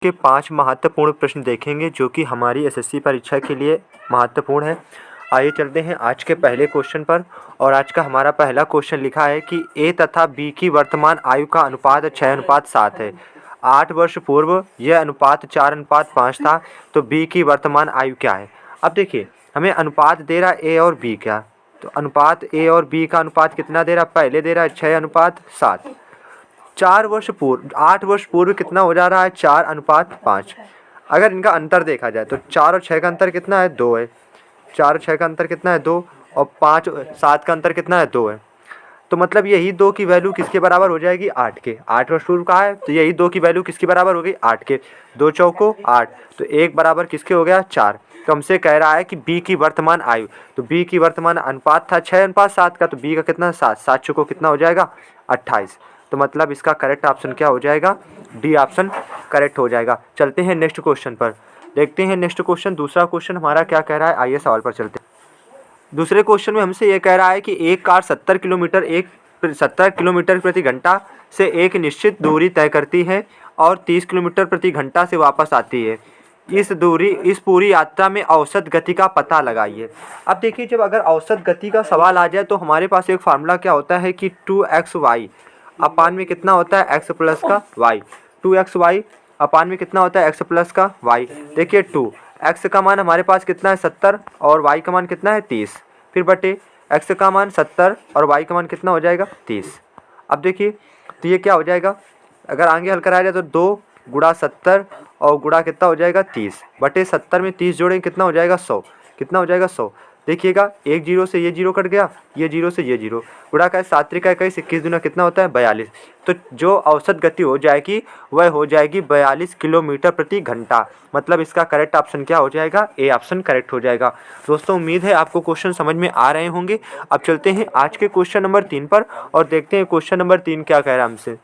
के 5 महत्वपूर्ण प्रश्न देखेंगे जो कि हमारी एसएससी परीक्षा के लिए महत्वपूर्ण है। आइए चलते हैं आज के पहले क्वेश्चन पर। और आज का हमारा पहला क्वेश्चन लिखा है कि ए तथा बी की वर्तमान आयु का अनुपात 6:7 है। 8 वर्ष पूर्व यह अनुपात 4:5 था, तो बी की वर्तमान आयु क्या है। अब देखिए, हमें अनुपात दे रहा है ए और बी का, तो अनुपात ए और बी का अनुपात कितना दे रहा है, पहले दे रहा है 6:7। 8 वर्ष पूर्व कितना हो जा रहा है, 4:5। अगर इनका अंतर देखा जाए तो 4 और 6 का अंतर कितना है, 2 है। 4 और 6 का अंतर कितना है, 2। और 5 7 का अंतर कितना है, 2 है। तो मतलब यही 2 की वैल्यू किसके बराबर हो जाएगी, 8 के। 8 वर्ष पूर्व का है तो यही 2 की वैल्यू किसके बराबर हो गई, 8 के। 2 चौको 8, तो 1 बराबर किसके हो गया, 4। तो हमसे कह रहा है कि बी की वर्तमान आयु, तो बी की वर्तमान अनुपात था 6:7 का, तो बी का कितना, 7। 7 चौको कितना हो जाएगा, 28। तो मतलब इसका करेक्ट ऑप्शन क्या हो जाएगा, डी ऑप्शन करेक्ट हो जाएगा। चलते हैं नेक्स्ट क्वेश्चन पर, देखते हैं नेक्स्ट क्वेश्चन। दूसरा क्वेश्चन हमारा क्या कह रहा है, आइए सवाल पर चलते हैं। दूसरे क्वेश्चन में हमसे ये कह रहा है कि एक कार 70 किलोमीटर प्रति घंटा से एक निश्चित दूरी तय करती है और 30 किलोमीटर प्रति घंटा से वापस आती है। इस पूरी यात्रा में औसत गति का पता लगाइए। अब देखिए, जब अगर औसत गति का सवाल आ जाए तो हमारे पास एक फार्मूला क्या होता है कि 2xy अपान में कितना होता है, x प्लस का y। 2xy अपान में कितना होता है, x प्लस का y। देखिए 2 x का मान हमारे पास कितना है, 70, और y का मान कितना है, 30। फिर बटे x का मान 70 और y का मान कितना हो जाएगा, 30। अब देखिए, तो ये क्या हो जाएगा, अगर आगे हल कराया जाए तो 2 गुणा 70 और गुणा कितना हो जाएगा, 30 बटे 70 में 30 जोड़ेंगे कितना हो जाएगा, 100। कितना हो जाएगा, 100। देखिएगा, एक जीरो से ये जीरो कट गया, ये जीरो से ये जीरो, गुणा का 7 त्रिका 21, 21 दूना कितना होता है, 42। तो जो औसत गति हो जाएगी वह हो जाएगी 42 किलोमीटर प्रति घंटा। मतलब इसका करेक्ट ऑप्शन क्या हो जाएगा, ए ऑप्शन करेक्ट हो जाएगा। दोस्तों, उम्मीद है आपको क्वेश्चन समझ में आ रहे होंगे। अब चलते हैं आज के क्वेश्चन नंबर 3 पर और देखते हैं क्वेश्चन नंबर 3 क्या कह रहा है हमसे।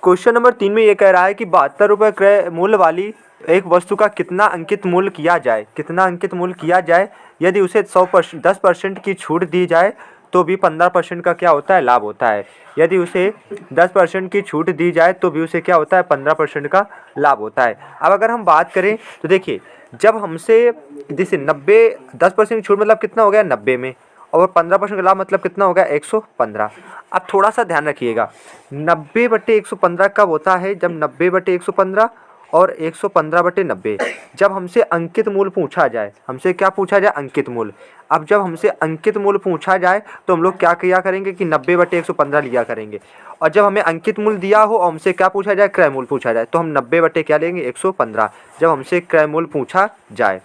क्वेश्चन नंबर 3 में ये कह रहा है कि 72 रुपये क्रय मूल्य वाली एक वस्तु का कितना अंकित मूल्य किया जाए। कितना अंकित मूल्य किया जाए, यदि उसे 10% की छूट दी जाए तो भी 15% का क्या होता है, लाभ होता है। यदि उसे 10% की छूट दी जाए तो भी उसे क्या होता है, 15% का लाभ होता है। अब अगर हम बात करें तो देखिए, जब हमसे जैसे 10% की छूट मतलब कितना हो गया, 90 में, और 15% का लाभ मतलब कितना होगा, 115। अब थोड़ा सा ध्यान रखिएगा, 90/115 कब होता है, जब 90/115 और 115/90 जब हमसे अंकित मूल्य पूछा जाए। हमसे क्या पूछा जाए, अंकित मूल्य। अब जब हमसे अंकित मूल्य पूछा जाए तो हम लोग क्या किया करेंगे कि 90/115 लिया करेंगे। और जब हमें अंकित मूल्य दिया हो और हमसे क्या पूछा जाए, क्रय मूल्य पूछा जाए, तो हम 90 क्या लेंगे, 115 जब हमसे क्रय मूल्य पूछा जाए।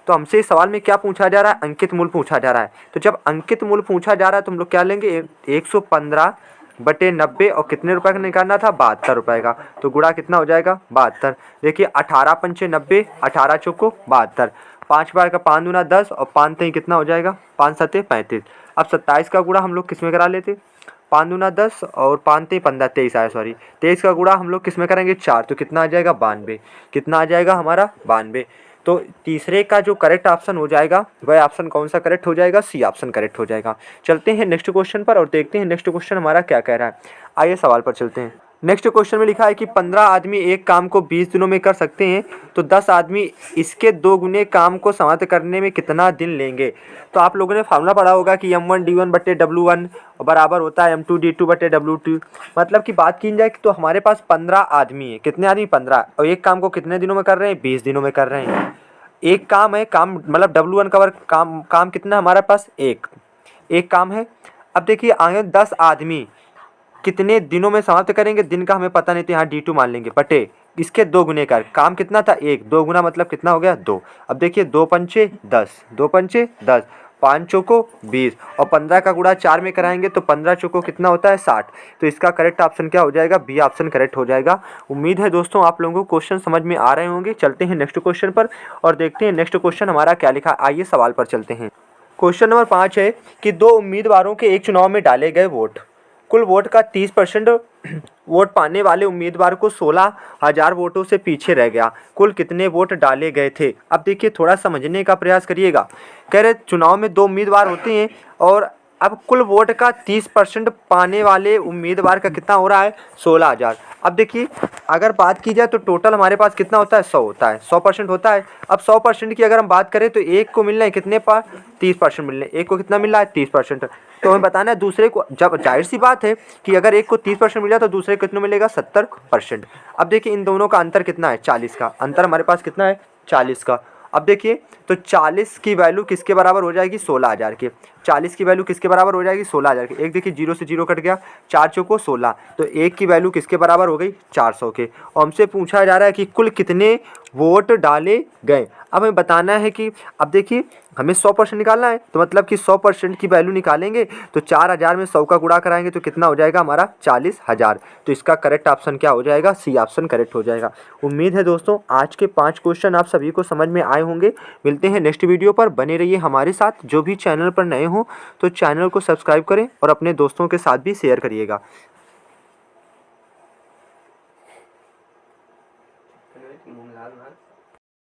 तो हमसे इस सवाल में क्या पूछा जा रहा है, अंकित मूल्य पूछा जा रहा है। तो जब अंकित मूल्य पूछा जा रहा है तो हम लोग क्या लेंगे, 115/90 और कितने रुपए का निकालना था, 72 रुपये का। तो गुणा कितना हो जाएगा, 72। देखिए 18 पंचे 90, 18 चौको 72, 5 बार का 5 दूना 10 और 5 तीन कितना हो जाएगा, 5 सत्ते 35। अब 27 का गुणा हम लोग किस में करा लेते, 5 दूना 10 और 5 तीन 15, 23 आया, सॉरी 23 का गुणा हम लोग किस में करेंगे, 4, तो कितना आ जाएगा, 92। कितना आ जाएगा हमारा, 92। तो तीसरे का जो करेक्ट ऑप्शन हो जाएगा वह ऑप्शन कौन सा करेक्ट हो जाएगा, सी ऑप्शन करेक्ट हो जाएगा। चलते हैं नेक्स्ट क्वेश्चन पर और देखते हैं नेक्स्ट क्वेश्चन हमारा क्या कह रहा है। आइए सवाल पर चलते हैं। नेक्स्ट क्वेश्चन में लिखा है कि 15 आदमी एक काम को 20 दिनों में कर सकते हैं, तो 10 आदमी इसके 2 गुने काम को समाप्त करने में कितना दिन लेंगे। तो आप लोगों ने फार्मूला पढ़ा होगा कि M1D1/W1 बराबर होता है M2D2/W2। मतलब की बात की जाए तो हमारे पास 15 आदमी है, कितने आदमी, 15, और एक काम को कितने दिनों में कर रहे हैं, 20 दिनों में कर रहे हैं। एक काम है, काम मतलब W1 का वर्क, काम कितना हमारे पास, एक काम है। अब देखिए आगे 10 आदमी कितने दिनों में समाप्त करेंगे, दिन का हमें पता नहीं, तो यहाँ D2 मान लेंगे, बटे इसके 2 गुने का काम कितना था, 1, 2 गुना मतलब कितना हो गया, 2। अब देखिए 2 पंचे 10, 2 पंचे 10, 5 चौको 20 और 15 का गुणा 4 में कराएंगे तो 15 चौको कितना होता है, 60। तो इसका करेक्ट ऑप्शन क्या हो जाएगा, बी ऑप्शन करेक्ट हो जाएगा। उम्मीद है दोस्तों आप लोगों को क्वेश्चन समझ में आ रहे होंगे। चलते हैं नेक्स्ट क्वेश्चन पर और देखते हैं नेक्स्ट क्वेश्चन हमारा क्या लिखा। आइए सवाल पर चलते हैं। क्वेश्चन नंबर 5 है कि 2 उम्मीदवारों के एक चुनाव में डाले गए वोट, कुल वोट का 30% वोट पाने वाले उम्मीदवार को 16,000 वोटों से पीछे रह गया। कुल कितने वोट डाले गए थे। अब देखिए थोड़ा समझने का प्रयास करिएगा। कह रहे चुनाव में 2 उम्मीदवार होते हैं और अब कुल वोट का 30% पाने वाले उम्मीदवार का कितना हो रहा है 16,000। अब देखिए अगर बात की जाए तो टोटल हमारे पास कितना होता है 100 होता है, 100% होता है। अब 100% की अगर हम बात करें तो एक को मिल रहे हैं कितने पर 30% मिल रहे हैं, एक को कितना मिल रहा है 30%। तो हमें बताना है दूसरे को, जब जाहिर सी बात है कि अगर एक को 30% मिला तो दूसरे को कितना मिलेगा 70%। अब देखिए इन दोनों का अंतर कितना है 40 का, अंतर हमारे पास कितना है 40 का। अब देखिए तो 40 की वैल्यू किसके बराबर हो जाएगी 16,000 के, 40 की वैल्यू किसके बराबर हो जाएगी 16,000 के। एक देखिए 0 से 0 कट गया, 4 चौको 16, तो एक की वैल्यू किसके बराबर हो गई 400 के। और हमसे पूछा जा रहा है कि कुल कितने वोट डाले गए। अब हमें बताना है कि अब देखिए हमें 100% निकालना है, तो मतलब कि 100% की वैल्यू निकालेंगे तो 4,000 में 100 का गुणा कराएंगे तो कितना हो जाएगा हमारा 40,000। तो इसका करेक्ट ऑप्शन क्या हो जाएगा, सी ऑप्शन करेक्ट हो जाएगा। उम्मीद है दोस्तों आज के 5 क्वेश्चन आप सभी को समझ में आए होंगे। मिलते हैं नेक्स्ट वीडियो पर, बने रहिए हमारे साथ। जो भी चैनल पर नए हो तो चैनल को सब्सक्राइब करें और अपने दोस्तों के साथ भी शेयर करिएगा।